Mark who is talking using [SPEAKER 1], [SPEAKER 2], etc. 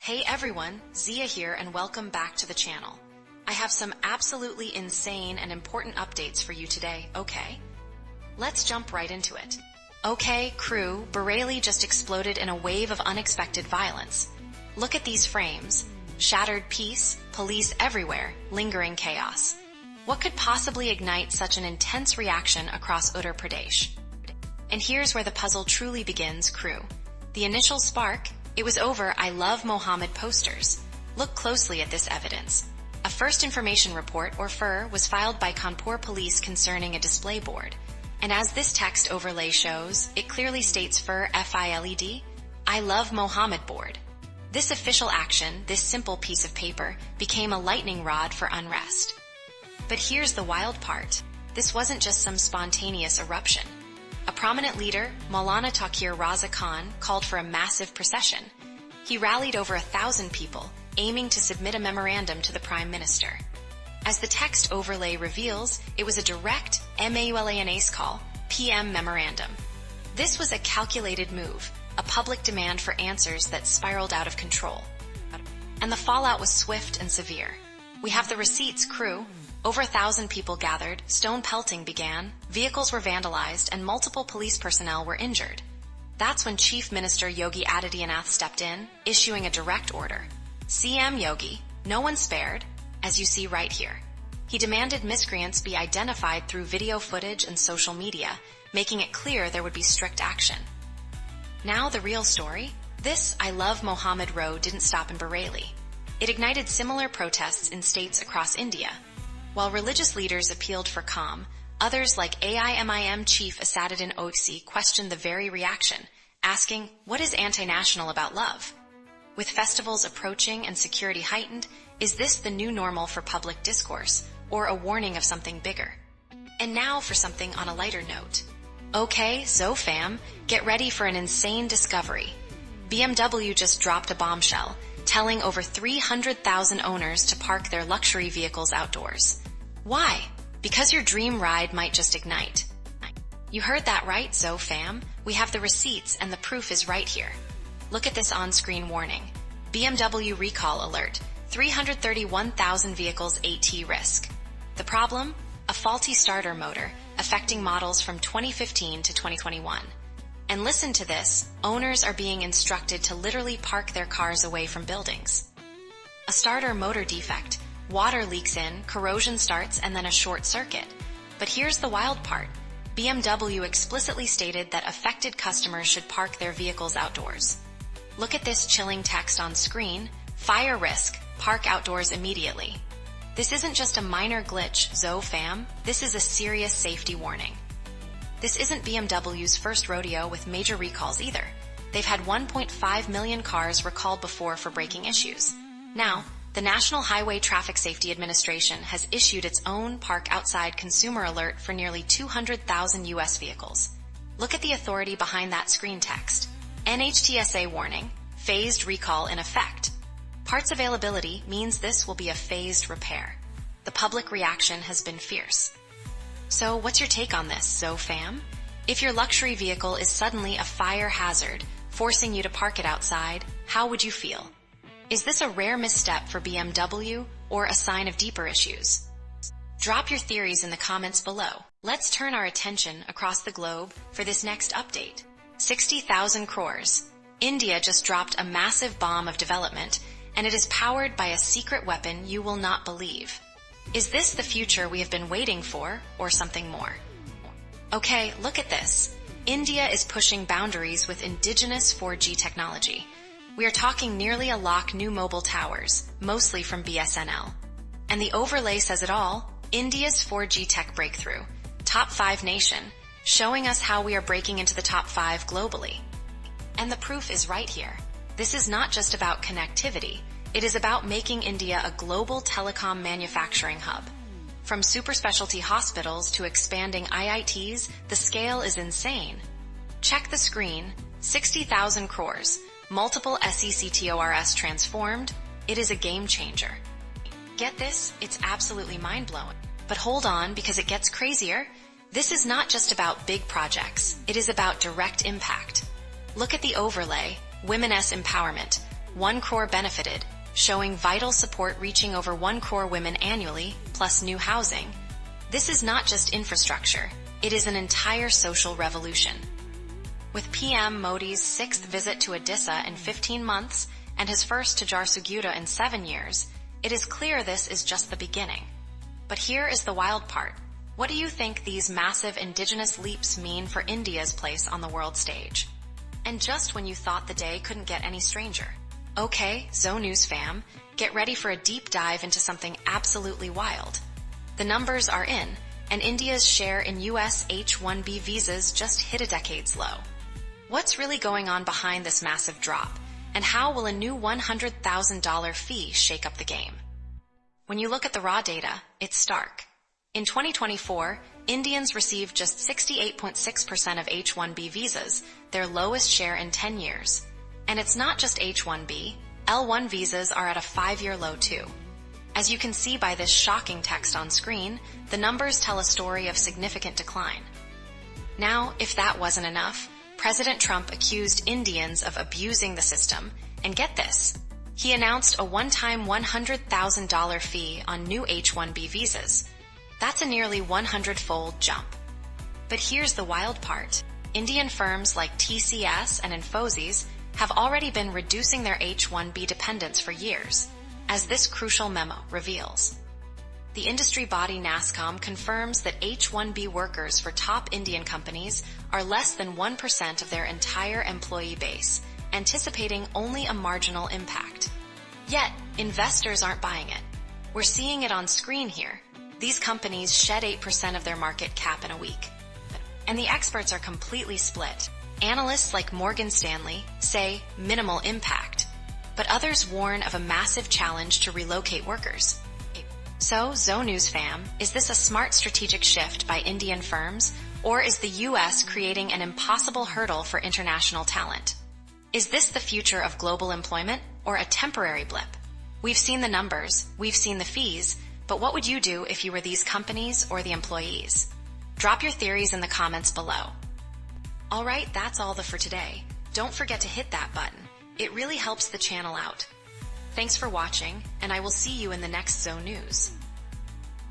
[SPEAKER 1] Hey everyone, Zia here and welcome back to the channel. I have some absolutely insane and important updates for you today, okay? Let's jump right into it. Okay, crew, Bareilly just exploded in a wave of unexpected violence. Look at these frames. Shattered peace, police everywhere, lingering chaos. What could possibly ignite such an intense reaction across Uttar Pradesh? And here's where the puzzle truly begins, crew. The initial spark, it was over "I love Mohammed" posters. Look closely at this evidence. A first information report, or FIR, was filed by Kanpur police concerning a display board. And as this text overlay shows, it clearly states FIR, FILED, "I love Mohammed" board. This official action, this simple piece of paper, became a lightning rod for unrest. But here's the wild part. This wasn't just some spontaneous eruption. A prominent leader, Maulana Taqir Raza Khan, called for a massive procession. He rallied over 1,000 people, aiming to submit a memorandum to the Prime Minister. As the text overlay reveals, it was a direct MAULANACE call, PM memorandum. This was a calculated move, a public demand for answers that spiraled out of control. And the fallout was swift and severe. We have the receipts, crew. Over 1,000 people gathered, stone pelting began, vehicles were vandalized, and multiple police personnel were injured. That's when Chief Minister Yogi Adityanath stepped in, issuing a direct order. CM Yogi, no one spared, as you see right here. He demanded miscreants be identified through video footage and social media, making it clear there would be strict action. Now the real story. This "I love Mohammed" row didn't stop in Bareilly. It ignited similar protests in states across India. While religious leaders appealed for calm, others like AIMIM chief Asaduddin Owaisi questioned the very reaction, asking, what is anti-national about love? With festivals approaching and security heightened, is this the new normal for public discourse, or a warning of something bigger? And now for something on a lighter note. Okay, so fam, get ready for an insane discovery. BMW just dropped a bombshell, telling over 300,000 owners to park their luxury vehicles outdoors. Why? Because your dream ride might just ignite. You heard that right, Zo fam. We have the receipts and the proof is right here. Look at this on-screen warning. BMW recall alert. 331,000 vehicles AT risk. The problem? A faulty starter motor, affecting models from 2015 to 2021. And listen to this, owners are being instructed to literally park their cars away from buildings. A starter motor defect. Water leaks in, corrosion starts, and then a short circuit. But here's the wild part. BMW explicitly stated that affected customers should park their vehicles outdoors. Look at this chilling text on screen. Fire risk. Park outdoors immediately. This isn't just a minor glitch, Zo fam. This is a serious safety warning. This isn't BMW's first rodeo with major recalls either. They've had 1.5 million cars recalled before for braking issues. Now, the National Highway Traffic Safety Administration has issued its own park outside consumer alert for nearly 200,000 U.S. vehicles. Look at the authority behind that screen text. NHTSA warning, phased recall in effect. Parts availability means this will be a phased repair. The public reaction has been fierce. So what's your take on this, Zo fam? If your luxury vehicle is suddenly a fire hazard, forcing you to park it outside, how would you feel? Is this a rare misstep for BMW or a sign of deeper issues? Drop your theories in the comments below. Let's turn our attention across the globe for this next update. 60,000 crores. India just dropped a massive bomb of development, and it is powered by a secret weapon you will not believe. Is this the future we have been waiting for, or something more? Okay, look at this. India is pushing boundaries with indigenous 4G technology. We are talking nearly a lakh new mobile towers, mostly from BSNL. And the overlay says it all, India's 4G tech breakthrough, top 5 nation, showing us how we are breaking into the top 5 globally. And the proof is right here. This is not just about connectivity, it is about making India a global telecom manufacturing hub. From super specialty hospitals to expanding IITs, the scale is insane. Check the screen, 60,000 crores. Multiple SECTORS transformed, it is a game changer. Get this? It's absolutely mind-blowing. But hold on, because it gets crazier. This is not just about big projects. It is about direct impact. Look at the overlay, Women's Empowerment. 1 crore benefited, showing vital support reaching over 1 crore women annually, plus new housing. This is not just infrastructure, it is an entire social revolution. With PM Modi's 6th visit to Odisha in 15 months and his first to Jharsuguda in 7 years, it is clear this is just the beginning. But here is the wild part. What do you think these massive indigenous leaps mean for India's place on the world stage? And just when you thought the day couldn't get any stranger. Okay, Zo News fam, get ready for a deep dive into something absolutely wild. The numbers are in, and India's share in US H-1B visas just hit a decade's low. What's really going on behind this massive drop, and how will a new $100,000 fee shake up the game? When you look at the raw data, it's stark. In 2024, Indians received just 68.6% of H-1B visas, their lowest share in 10 years. And it's not just H-1B, L-1 visas are at a 5-year low too. As you can see by this shocking text on screen, the numbers tell a story of significant decline. Now, if that wasn't enough, President Trump accused Indians of abusing the system, and get this, he announced a one-time $100,000 fee on new H-1B visas. That's a nearly 100-fold jump. But here's the wild part. Indian firms like TCS and Infosys have already been reducing their H-1B dependents for years, as this crucial memo reveals. The industry body NASSCOM confirms that H-1B workers for top Indian companies are less than 1% of their entire employee base, anticipating only a marginal impact. Yet, investors aren't buying it. We're seeing it on screen here. These companies shed 8% of their market cap in a week. And the experts are completely split. Analysts like Morgan Stanley say minimal impact, but others warn of a massive challenge to relocate workers. So, Zo News fam, is this a smart strategic shift by Indian firms, or is the US creating an impossible hurdle for international talent? Is this the future of global employment, or a temporary blip? We've seen the numbers, we've seen the fees, but what would you do if you were these companies or the employees? Drop your theories in the comments below. Alright, that's all for today. Don't forget to hit that button. It really helps the channel out. Thanks for watching, and I will see you in the next Zo News.